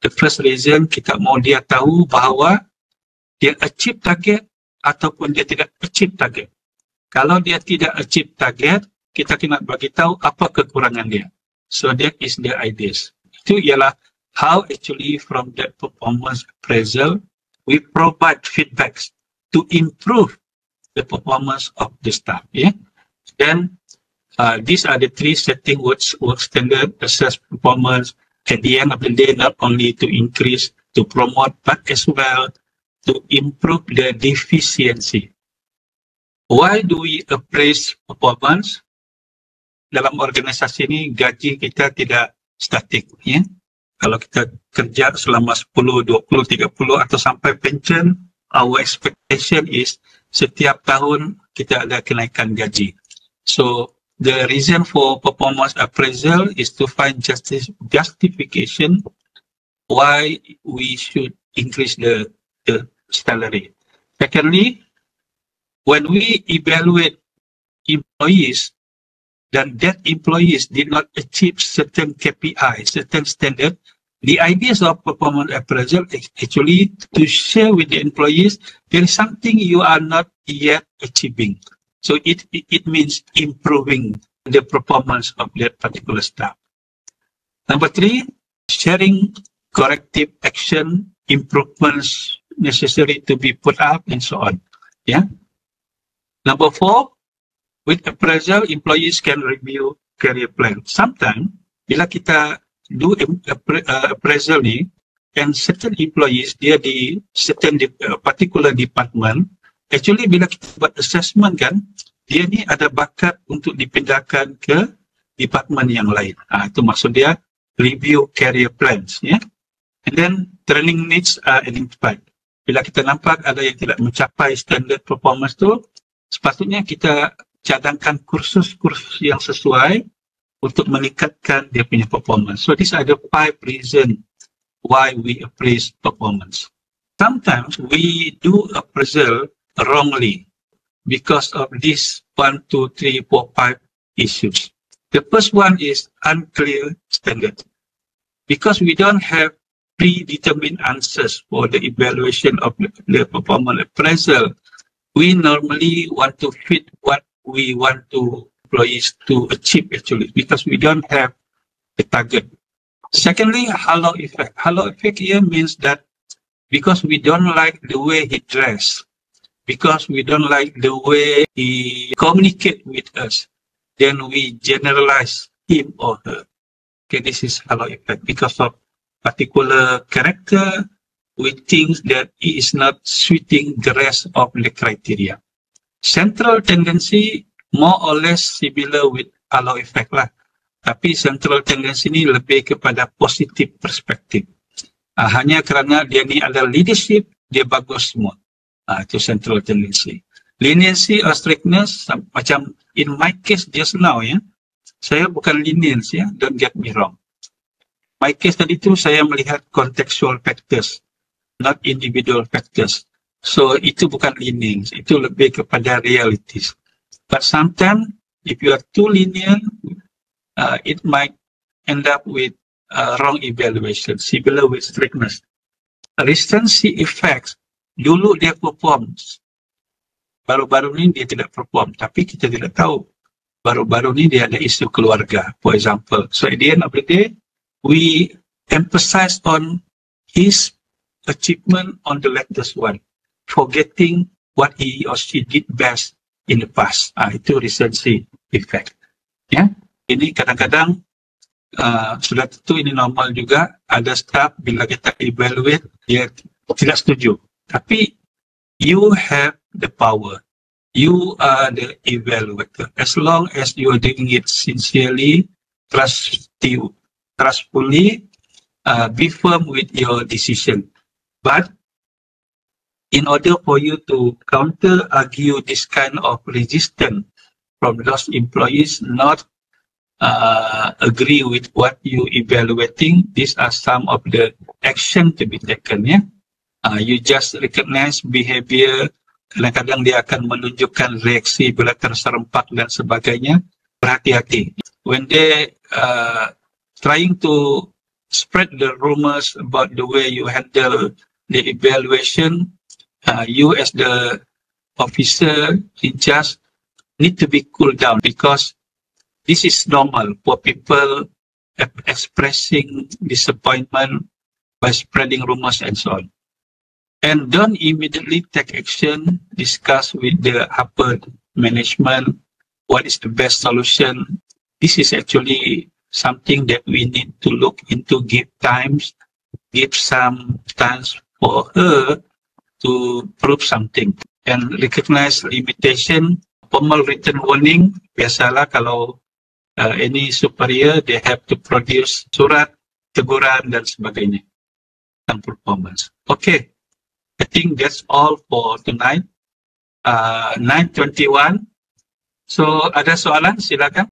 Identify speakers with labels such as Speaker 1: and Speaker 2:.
Speaker 1: The first reason, kita mau dia tahu bahawa dia achieve target ataupun dia tidak achieve target. Kalau dia tidak achieve target, kita kena bagi tahu apa kekurangan dia. So that is the ideas. Itu ialah how actually from that performance appraisal, we provide feedbacks to improve the performance of the staff. Yeah. Then these are the three setting work standard, assess performance. At the end of the day, not only to increase, to promote, but as well to improve the efficiency. Why do we appraise performance? Dalam organisasi ini, gaji kita tidak statik. Ya? Kalau kita kerja selama 10, 20, 30 atau sampai pension, our expectation is setiap tahun kita ada kenaikan gaji. So, the reason for performance appraisal is to find justification why we should increase the salary. Secondly, when we evaluate employees, then that employees did not achieve certain KPI, certain standard, the ideas of performance appraisal is actually to share with the employees there is something you are not yet achieving. So it means improving the performance of that particular staff. Number 3, sharing corrective action, improvements necessary to be put up, and so on. Yeah. Number 4, with appraisal, employees can review career plan. Sometimes, bila kita do appraisal ni, and certain employees, dia di certain particular department, actually bila kita buat assessment kan, dia ni ada bakat untuk dipindahkan ke department yang lain. Itu maksud dia review career plans. Yeah? And then training needs are identified. Bila kita nampak ada yang tidak mencapai standard performance tu, sepatutnya kita cadangkan kursus-kursus yang sesuai untuk meningkatkan dia punya performance. So these are the 5 reasons why we appraise performance. Sometimes we do appraisal wrongly because of these 1, 2, 3, 4, 5 issues. The first one is unclear standard. Because we don't have predetermined answers for the evaluation of the performance appraisal, we normally want to fit what we want to employees to achieve actually, because we don't have a target. Secondly, halo effect. Halo effect here means that because we don't like the way he dress, because we don't like the way he communicate with us, then we generalize him or her. Okay, this is halo effect. Because of particular character, we think that he is not suiting the rest of the criteria. Central tendency more or less similar with halo effect lah. Tapi central tendency ni lebih kepada positive perspektif. Hanya kerana dia ni ada leadership, dia bagus semua. Itu central tendency. Leniency or strictness, macam in my case just now ya, saya bukan lenient ya, don't get me wrong. My case tadi tu saya melihat contextual factors, not individual factors. So itu bukan lenient, itu lebih kepada realities. But sometimes if you are too lenient, it might end up with wrong evaluation, similar with strictness. Recency effects, dulu dia perform, baru-baru ni dia tidak perform, tapi kita tidak tahu. Baru-baru ni dia ada isu keluarga, for example. So at the end of the day, we emphasize on his achievement on the latest one, forgetting what he or she did best in the past. Itu recency effect. Ya, ini kadang-kadang sudah tentu ini normal juga. Ada staff bila kita evaluate dia tidak setuju. Tapi you have the power. You are the evaluator. As long as you are doing it sincerely, trustfully, be firm with your decision. But in order for you to counter-argue this kind of resistance from those employees not agree with what you evaluating, these are some of the action to be taken. Yeah? You just recognize behavior, kadang-kadang dia akan menunjukkan reaksi bila terserempak dan sebagainya. Berhati-hati. When they trying to spread the rumors about the way you handle the evaluation. You as the officer in charge need to be cooled down, because this is normal for people expressing disappointment by spreading rumors and so on. And don't immediately take action. Discuss with the upper management what is the best solution. This is actually something that we need to look into, give some times for her to prove something. And recognize limitation. Formal written warning, biasalah kalau any superior, they have to produce surat, teguran dan sebagainya tentang performance. Okay, I think that's all for tonight. 9:21. So ada soalan, silakan.